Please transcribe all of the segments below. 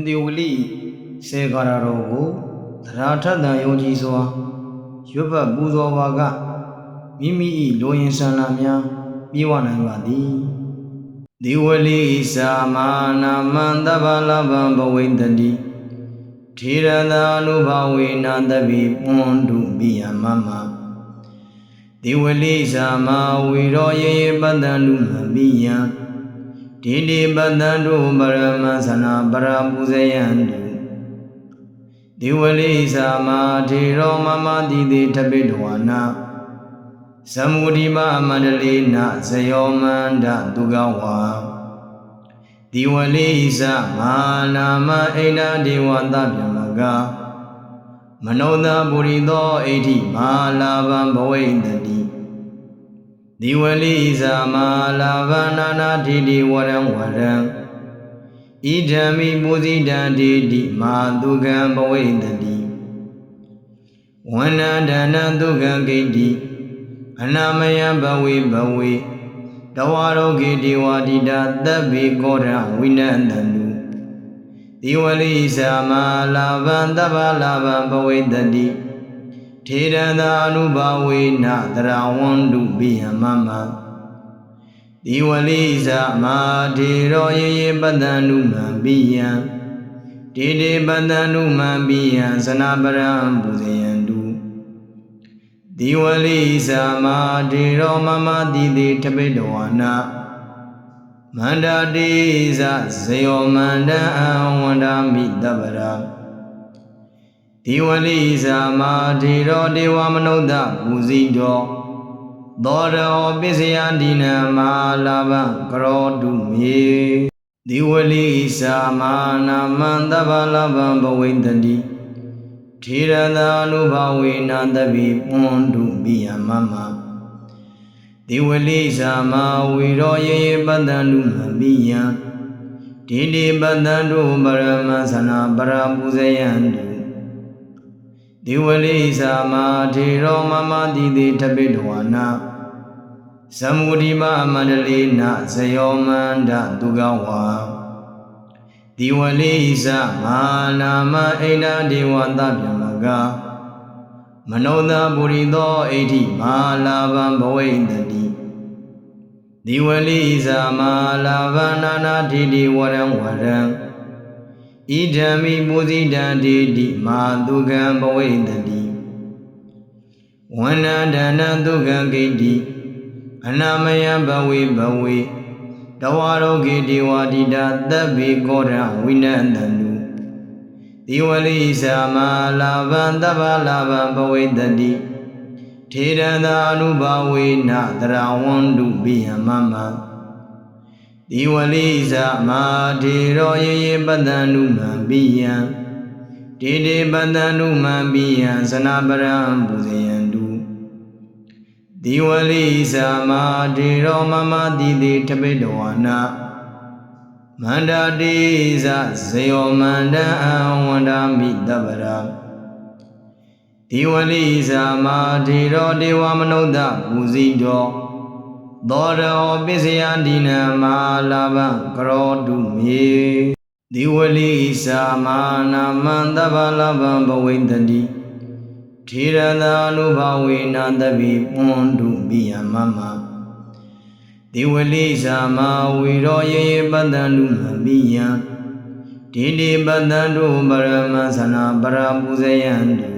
ဒီဝလိစေကာရတော်ကိုသရထတန်ယုံကြည်စွာရွတ်ပတ်ပူဇော်ပါကမိမိ၏လိုရင်ဆန္ဒများပြေဝနိုင်ပါသည်ဒီဝလိစာမာနာမန္တဗလဗံဘဝိတ္တိထေရသာနုဘဝေနသဗ္ဗေပွန်တုပိယမမဒီဝလိစာမာဝီရောယေယေပတ္တနုမပိယံဒီတိပတ္တံတုပရမသနာပရပူဇယံတုဒီဝလိစာမာထေရောမမတိတိထပိတဝနာသမုဒိမမန္တလေနဇယောမန္တဒုက္ခဝါဒီဝလိစာမာနာမအိန္ဒဒေဝသဗျမကမနောသပုရိသောဣတိမာလာဗံဘဝိတ္တိဒီဝလိစာမာလာဗန္နာနာတိတိဝရံဝရံဣဒံမိပူဇိတံတိတိမာဒုက္ခံဘဝိတ္တိဝန္နဒနဒုက္ခံဂိတိအနာမယဘဝေဘဝေတဝါရောဂေတိဝါတိတာသဗ္ဗေကောရဝိနန္တနုဒီဝလိစာမာလာဗံသဗ္ဗလာဗံဘဝိတ္တိထေရသာအနုဘဝေနသရဝန္တုပိယမမဒီဝလိစာမာထေရောယေယေပတ္တနုမံပိယံတေတေပတ္တနုမံပိယံသနာပရံပူဇယံတုဒီဝလိစာမာထေရောမမတိတိထပိတဝနာမန္တတိဇဇယောမန္တံဝန္ဒာမိတပရာဒီဝလိစာမာထေရောဒေဝမနုဿပူဇိတောသောရောပစ္စယတိနမာလာဗံကရောတုမေဒီဝလိစာမာနာမန္တဗလဗံဘဝိတ္တိထေရသာနုဘဝေနသဗ္ဗေပွန်တုပိယမမဒီဝလိစာမာဝီရောယေယေပတ္တနုမပိယံဒီတိပတ္တံတုပရမသနာပရပူဇယံတုဒီဝလိစာမာထေရောမမတိတိထပိတဝနာသမုဒိမမန္တလေနဇယောမန္တဒုက္ခဝါဒီဝလိစာမာနာမအိန္ဒဒေဝသဗျမကမနောသပုရိသောဣတိမာလာဗံဘဝိတ္တိဒီဝလိစာမာလာဗန္နာနာတိတိဝရံဝရံဣဒံမိပူဇိတံတိတိမာဒုက္ခံဘဝိတ္တိဝန္နဒနဒုက္ခံဂိတိအနာမယဘဝေဘဝေတဝါရောဂေတိဝါတိတာသဗ္ဗေကောရဝိနန္တနုဒီဝလိစာမာလာဗံသဗ္ဗလာဗံဘဝိတ္တိထေရသာအနုဘဝေနသရဝန္တုပိယမမဒီဝလိစာမာထေရောယေယေပတ္တနုမံပိယံတေတေပတ္တနုမံပိယံသနာပရံပူဇယံတုဒီဝလိစာမာထေရောမမတိတိထပိတဝနာမန္တတိဇဇယောမန္တံဝန္ဒာမိတပရာဒီဝလိစာမာထေရောဒေဝမနုဿပူဇိတောသောရောပစ္စယတိနမာလာဗံကရောတုမေဒီဝလိစာမာနာမန္တဗလဗံဘဝိတ္တိထေရသာအနုဘဝေနသဗ္ဗေပွန်တုပိယမမဒီဝလိစာမာဝီရောယေယေပတ္တနုမပိယံဒီတိပတ္တံတုပရမသနာပရပူဇယံတု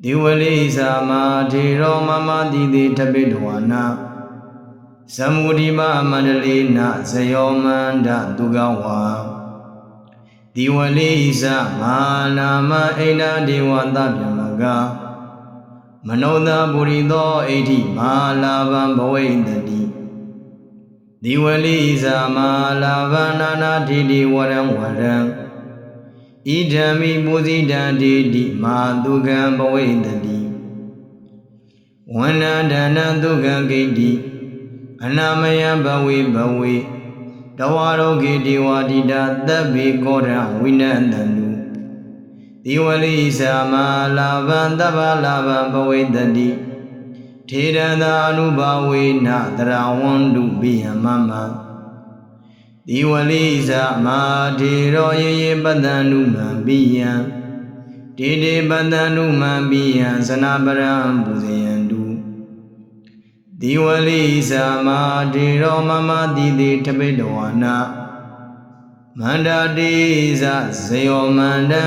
ဒီဝလိစာမာထေရောမမတိတိထပိတဝနာသမုဒိမမန္တလေနဇယောမန္တဒုက္ခဝါဒီဝလိစာမာနာမအိန္ဒဒေဝသဗျမကမနောသပုရိသောဣတိမာလာဗံဘဝိတ္တိဒီဝလိစာမာလာဗန္နာနာတိတိဝရံဝရံဣဒံမိပူဇိတံတိတိမာဒုက္ခံဘဝိတ္တိဝန္နဒနဒုက္ခံဂိတိအနာမယဘဝေဘဝေတဝါရောဂေတိဝါတိတာသဗ္ဗေကောရဝိနန္တနုဒီဝလိစာမာလာဗံသဗ္ဗလာဗံဘဝိတ္တိထေရသာအနုဘဝေနသရဝန္တုပိယမမ ဒီဝလိဇာမာထေရောယေယေပတ္တနုမံပိယံဒေဒေပတ္တနုမံပိယံသနာပရံပူဇေယံတုဒီဝလိဇာမာထေရောမမတိတိထပိတဝါနာမန္တတိဇဇယောမန္တံ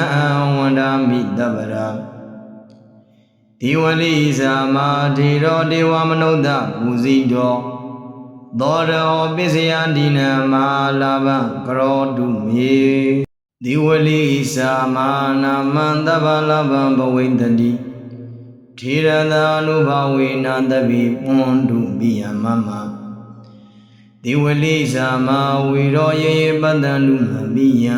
ဝန္ဒာမိတပ္ပရာဒီဝလိဇာမာထေရောဒေဝမနုဿပူဇိတောသောရောပစ္စယတိနမာလာဘကရောတုမေဒီဝလိသာမာနာမန္တဗလာဘံဘဝိတတိထေရသာနုဘဝေနတပိပွန်တုပိယမမဒီဝလိသာမာဝေရောယေယေပတ္တနုမပိယံ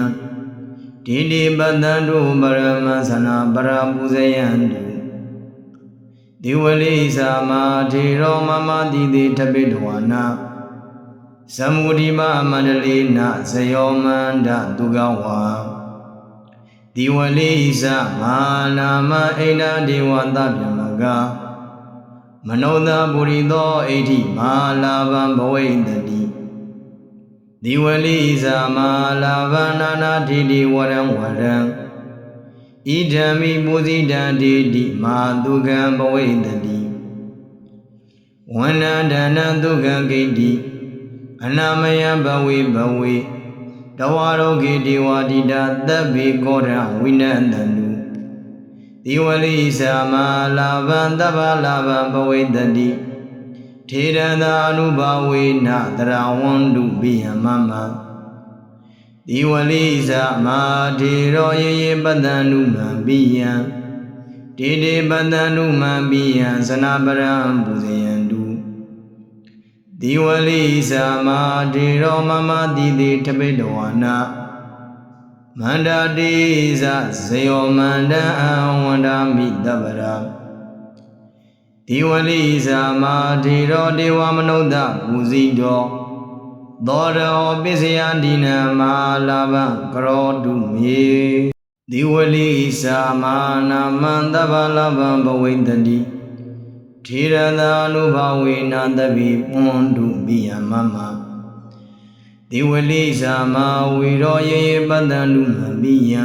ဒေဒေပတ္တတုပရမသနာပရပူဇယံတုဒီဝလိသာမာထေရောမမတိတိထပိတဝါနာသမုဒိမမန္တလေနဇယောမန္တတုကဝါဒီဝလိဇမာနာမအိန္ဒဒေဝတဗျမကမနောသပုရိသောအိဋ္ဌိမာလာဘံဘဝိတတိဒီဝလိဇမာလာဘနာနာတိတိဝရံဝရံဣဒံမိပူဇိတံတိတိမာတုကံဘဝိတတိဝန္နဒနံတုကံဂိတိအနာမယဘဝေဘဝေတဝါရောဂေဒေဝတိတာသဗ္ဗေကောရဝိနန္တနုဒီဝလိသာမာလာဘံတဗ္ဗလာဘံဘဝိတတိထေရသာအနုဘဝေနတရဝန္တုပိယမမဒီဝလိသာမာထေရောယေယေပတ္တနုမံပိယံဒေဒေပတ္တနုမံပိယံသနာပရံပူဇေယံတုဒီဝလိသာမာထေရောမမတိတိထပိတဝါနာမန္တတိဇဇယောမန္တံဝန္ဒာမိတပ္ပရာဒီဝလိသာမာထေရောဒေဝမနုဿပူဇိတောသောရောပစ္စယတိနမာလာဘကရောတုမေဒီဝလိသာမာနာမန္တဗလာဘံဘဝိတတိထေရသာနုဘဝေနတပိပွန်တုပိယမမဒီဝလိသာမာဝေရောယေယေပတ္တနုမပိယံ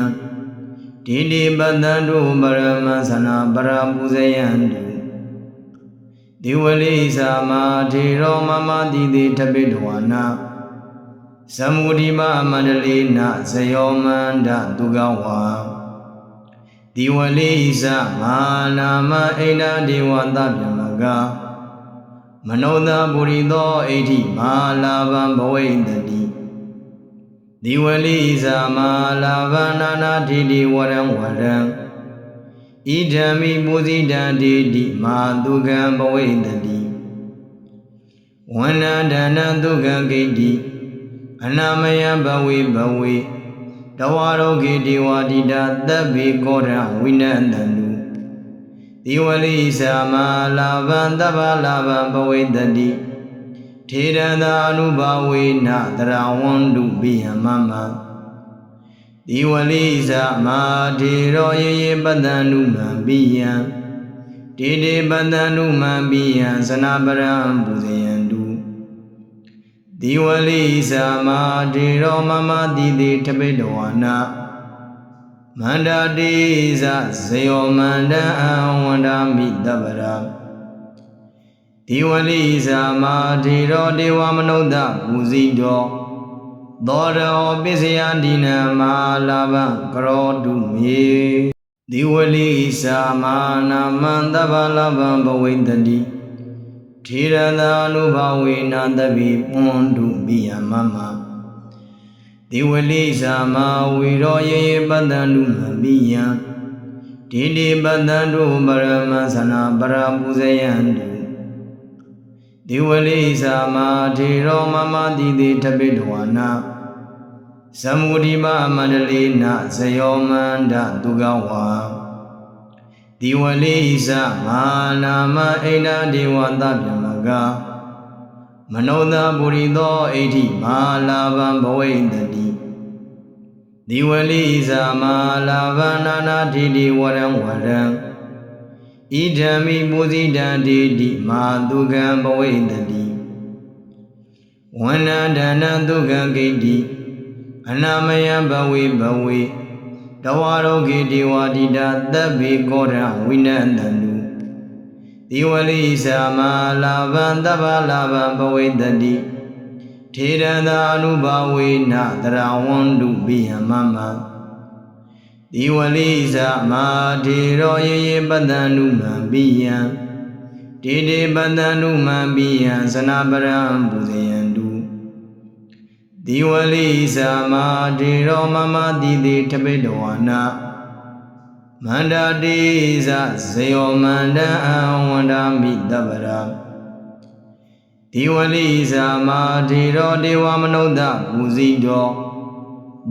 ဒေဒေပတ္တတုပရမသနာပရပူဇယံတုဒီဝလိသာမာထေရောမမတိတိထပိတဝါနာသမုဒိမမန္တလေနဇယောမန္တတုကဝါဒီဝလိဇမာနာမအိန္ဒဒေဝတဗျမကမနောသပုရိသောအိဋ္ဌိမာလာဘံဘဝိတတိဒီဝလိဇမာလာဘနာနာတိတိဝရံဝရံဣဒံမိပူဇိတံတိတိမာတုကံဘဝိတတိဝန္နဒနံတုကံဂိတိအနာမယဘဝေဘဝေတဝါရောဂေဒေဝတိတာသဗ္ဗေကောရဝိနန္တနုဒီဝလိသာမာလာဘံတဗ္ဗလာဘံဘဝိတတိထေရသာအနုဘဝေနတရဝန္တုပိယမမဒီဝလိသာမာထေရောယေယေပတ္တနုမံပိယံဒေဒေပတ္တနုမံပိယံသနာပရံပူဇေယံတုဒီဝလိသာမာထေရောမမတိတိထပိတဝါနာမန္တတိဇဇယောမန္တံဝန္ဒာမိတပ္ပရာဒီဝလိသာမာထေရောဒေဝမနုဿပူဇိတောသောရောပစ္စယတိနမာလာဘကရောတုမေဒီဝလိသာမာနာမန္တဗလာဘံဘဝိတတိထေရသာနုဘဝေနတပိပွန်တုပိယမမဒီဝလိသာမာဝေရောယေယေပတ္တနုမပိယံဒေဒေပတ္တတုပရမသနာပရပူဇယံတုဒီဝလိသာမာထေရောမမတိတိထပိတဝါနာသမုဒိမမန္တလေနဇယောမန္တတုကဝါဒီဝလိဇမာနာမအိန္ဒဒေဝတဗျမကမနောသပုရိသောအိဋ္ဌိမာလာဘံဘဝိတတိဒီဝလိဇမာလာဘနာနာတိတိဝရံဝရံဣဒံမိပူဇိတံတိတိမာတုကံဘဝိတတိဝ ဝန္နဒနာဒုက္ခဂိတိအနာမယဘဝေဘဝေတဝါရောဂေတိဝါတိတာသဗ္ဗေကောရဝိနန္တန္တုဒီဝလိသာမလာဘံတဗ္ဗလာဘံဘဝေတတိထေရန္တာအနုဘဝေနတရဝန္တုပိယမမဒီဝလိသာမထေရောယေယေပတ္တနုမံပိယံတေတေပတ္တနုမံပိယံသနာပရံပူဇယန္တုဒီဝလိသာမထေရောမမတိတိထပိတဝါနာမန္တတိဇဇယောမန္တံဝန္ဒာမိတပ္ပရာဒီဝလိသာမထေရောဒေဝမနုဿပူဇိတော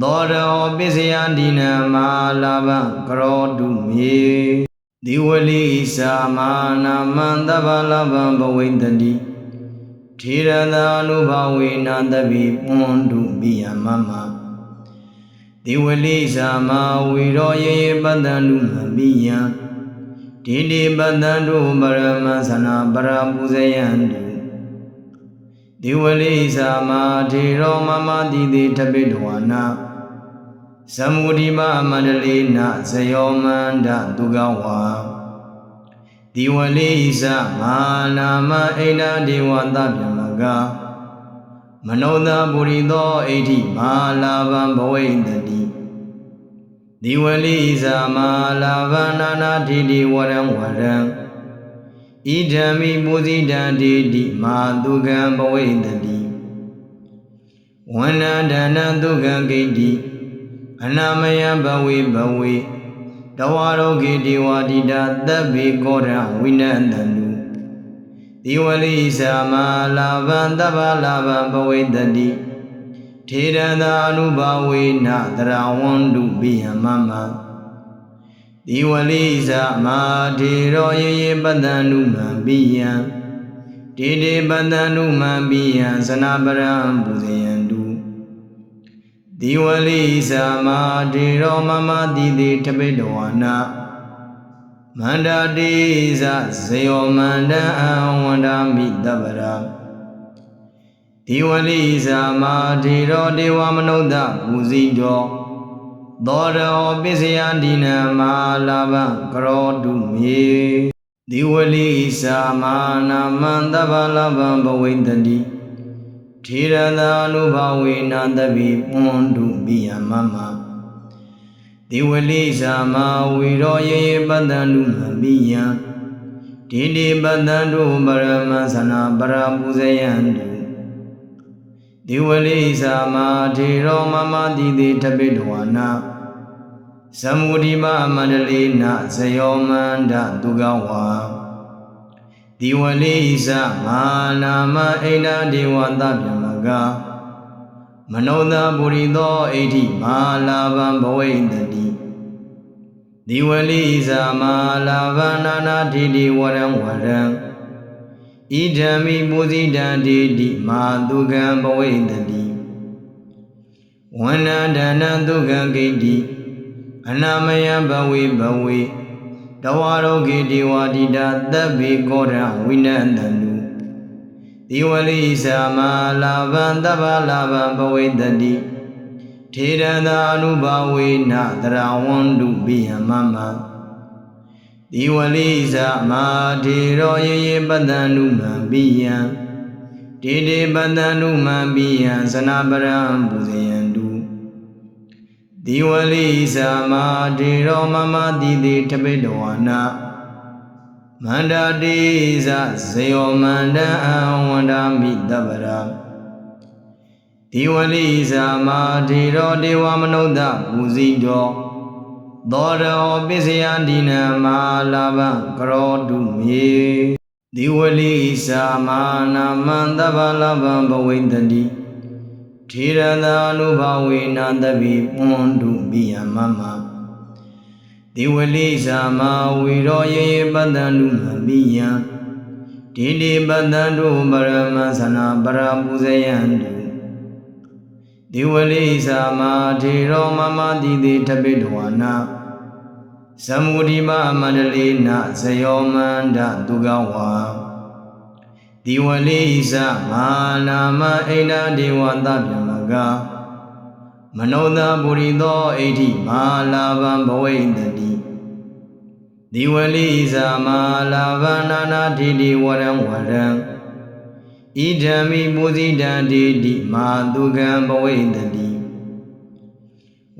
သောရောပစ္စယဒိနမလာဘံကရောတုမေဒီဝလိသာမနာမန္တဗလာဘံဘဝိတတိထေရသာအနုဘဝေနသဗ္ဗေပွန်တုပိယမမဒီဝလိသာမဝီရောယေယေပတ္တနုမပိယံဒေတိပတ္တန္တုပရမသနာပရပူဇယန္တုဒီဝလိသာမထေရောမမတိတိထပိတဝါနာသမုဒိမမန္တလေနဇယောမန္တဒုက္ခဝါဒီဝလိသာမနာမအိန္ဒဒေဝသဗ္ဗမကမနောသာပုရိသောဣဋ္ဌိမာလာဘံဘဝိတတိဒီဝလိသာမလာဘနာနာတိတိဝရံဝရံဣဒံမိပူဇိတံတိတိမာဒုက္ခံဘဝိတတိဝန္နဒနာဒုက္ခဂိတိအနာမယဘဝေဘဝေတဝါရောဂေတိဝါတိတာသဗ္ဗေကောရဝိနန္တန္တုဒီဝလိသာမလာဘံတဗ္ဗလာဘံဘဝေတတိထေရသာအနုဘဝေနတရဝန္တုပိယမမဒီဝလိသာမထေရောယေယေပတ္တနုမံပိယံတေတေပတ္တနုမံပိယံသနာပရံပူဇယန္တုဒီဝလိသာမထေရောမမတိတိထပိတဝါနာမန္တတိဇဇယောမန္တံဝန္ဒာမိတပ္ပရာဒီဝလိသာမထေရောဒေဝမနုဿပူဇိတောသောရောပစ္စယဒိနမလာဘံကရောတုမေဒီဝလိသာမနာမန္တဗလာဘံဘဝိတတိထေရသာအနုဘဝေနသဗ္ဗေပွန်တုပိယမမဒီဝလိသာမဝီရောယေယေပတ္တနုမပိယံဒေတိပတ္တန္တုပရမသနာပရပူဇယန္တုဒီဝလိသာမထေရောမမတိတိထပိတဝါနာသမုဒိမမန္တလေနဇယောမန္တဒုက္ခဝါဒီဝလိသာမနာမအိန္ဒဒေဝသဗ္ဗမကမနောသာပုရိသောဣဋ္ဌိမာလာဘံဘဝိတတိဒီဝလိသာမလာဘနာနာတိတိဝရံဝရံဣဒံမိပူဇိတံတိတိမာဒုက္ခံဘဝိတတိဝန္နဒနာဒုက္ခဂိတိအနာမယဘဝေဘဝေတဝါရောဂေတိဝါတိတာသဗ္ဗေကောရဝိနန္တန္တုဒီဝလိသာမလာဘံတဗ္ဗလာဘံဘဝေတတိထေရသာအနုဘဝေနတရဝန္တုပိယမမဒီဝလိသာမထေရောယေယေပတ္တနုမံပိယံတေတေပတ္တနုမံပိယံသနာပရံပူဇယန္တုဒီဝလိသာမထေရောမမတိတိထပိတဝါနာမန္တတိဇဇယောမန္တံဝန္ဒာမိတပ္ပရာဒီဝလိသာမထေရောဒေဝမနုဿပူဇိတောသောရောပစ္စယဒိနမလာဘံကရောတုမေဒီဝလိသာမနာမန္တဗလာဘံဘဝိတတိထေရသာအနုဘဝေနသဗ္ဗေပွန်တုပိယမမဒီဝလိသာမဝီရောယေယေပတ္တနုမပိယံဒေတိပတ္တန္တုပရမသနာပရပူဇယန္တုဒီဝလိသာမထေရောမမတိတိထပိတဝါနာသမုဒိမမန္တလေနဇယောမန္တဒုက္ခဝါ ဒီဝလိဇမာနာမအိန္ဒဒေဝသဗျမကမနောသာပုရိသောဣဋ္ဌိမာလာဗံဘဝိတတိဒီဝလိဇမာလာဗံနာနာတိတိဝရံဝရံဣဒံမိပူဇိတံတိတိမာတုကံဘဝိတတိ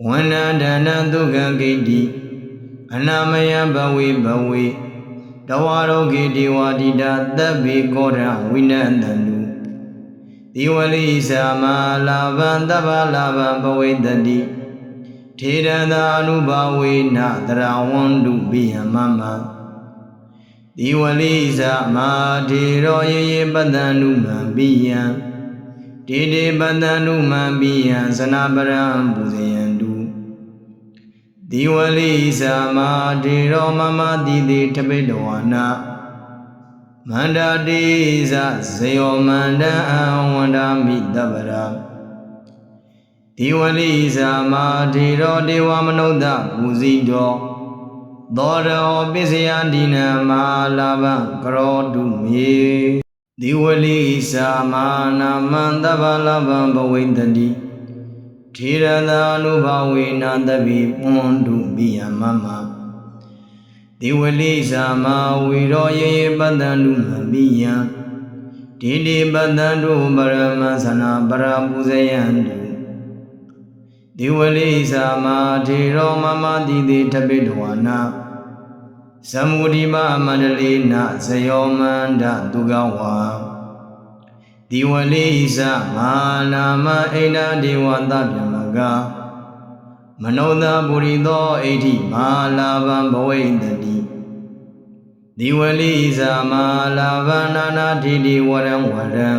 ဝန္နဒနံတုကံဂိတိအနာမယဘဝေဘဝေတဝါရောဂေတိဝါတိတာသဗ္ဗေကောရဝိနန္တနုဒီဝလိဇာမာလာဗံသဗ္ဗလာဗံဘဝိတတိထေရသာအနုဘာဝေနတရဝန္တုပိယမမဒီဝလိဇာမာထေရောယေယေပတ္တနုမံပိယံတေတေပတ္တနုမံပိယံသနာပရံပူဇယန္တုဒီဝလိဇာမာထေရောမမတိတိထပိတဝါနာမန္တတိဇဇယောမန္တံဝန္ဒာမိတပရာဒီဝလိဇာမာထေရောဒေဝမနုဿပူဇိတောသောရောပစ္စယဒိနမာလာဗံကရောတုမေဒီဝလိဇာမာနာမံသဗ္ဗလာဗံဘဝိတတိထေရသာအနုဘာဝေနသဗ္ဗေပွန်တုပိယမမဒီဝလိဇာမာဝီရောယေယေပတ္တနုမံပိယံဒေတိပတ္တနုပရမသနာပရပူဇယန္တုဒီဝလိဇာမာထေရောမမတိတိထပိတဝါနာသမုဒိမမန္တလေနဇယောမန္တတုကဝါဒီဝလိဇမာနာမအိန္ဒဒေဝသဗျမကမနောသာပုရိသောဣဋ္ဌိမာလာဗံဘဝိတတိဒီဝလိဇမာလာဗံနာနာတိတိဝရံဝရံ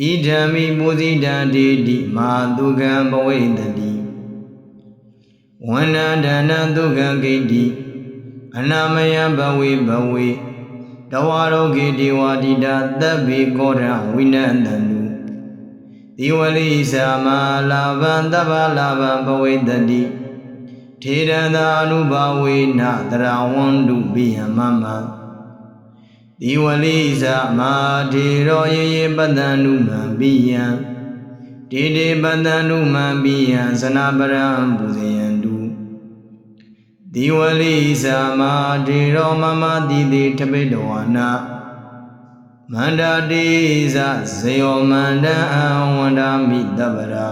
ဣဒံမိပူဇိတံတိတိမာတုကံဘဝိတတိဝန္နဒနံတုကံဂိတိအနာမယဘဝေဘဝေတဝါရောဂေတိဝါတိတာသဗ္ဗေကောရဝိနန္တနုဒီဝလိဇာမာလာဗံသဗ္ဗလာဗံဘဝိတတိထေရသာအနုဘာဝေနတရဝန္တုပိယမမဒီဝလိဇာမာထေရောယေယေပတ္တနုမံပိယံတေတေပတ္တနုမံပိယံသနာပရံပူဇယန္တုဒီဝလိဇာမာထေရောမမတိတိထပိတဝါနာမန္တတိဇဇယောမန္တံဝန္ဒာမိတပရာ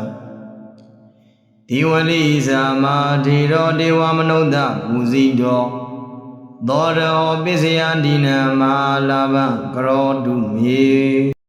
ဒီဝလိဇာမာထေရောဒေဝမနုဿပူဇိတောသောရောပစ္စယဒိနမာလာဗံကရောတုမေ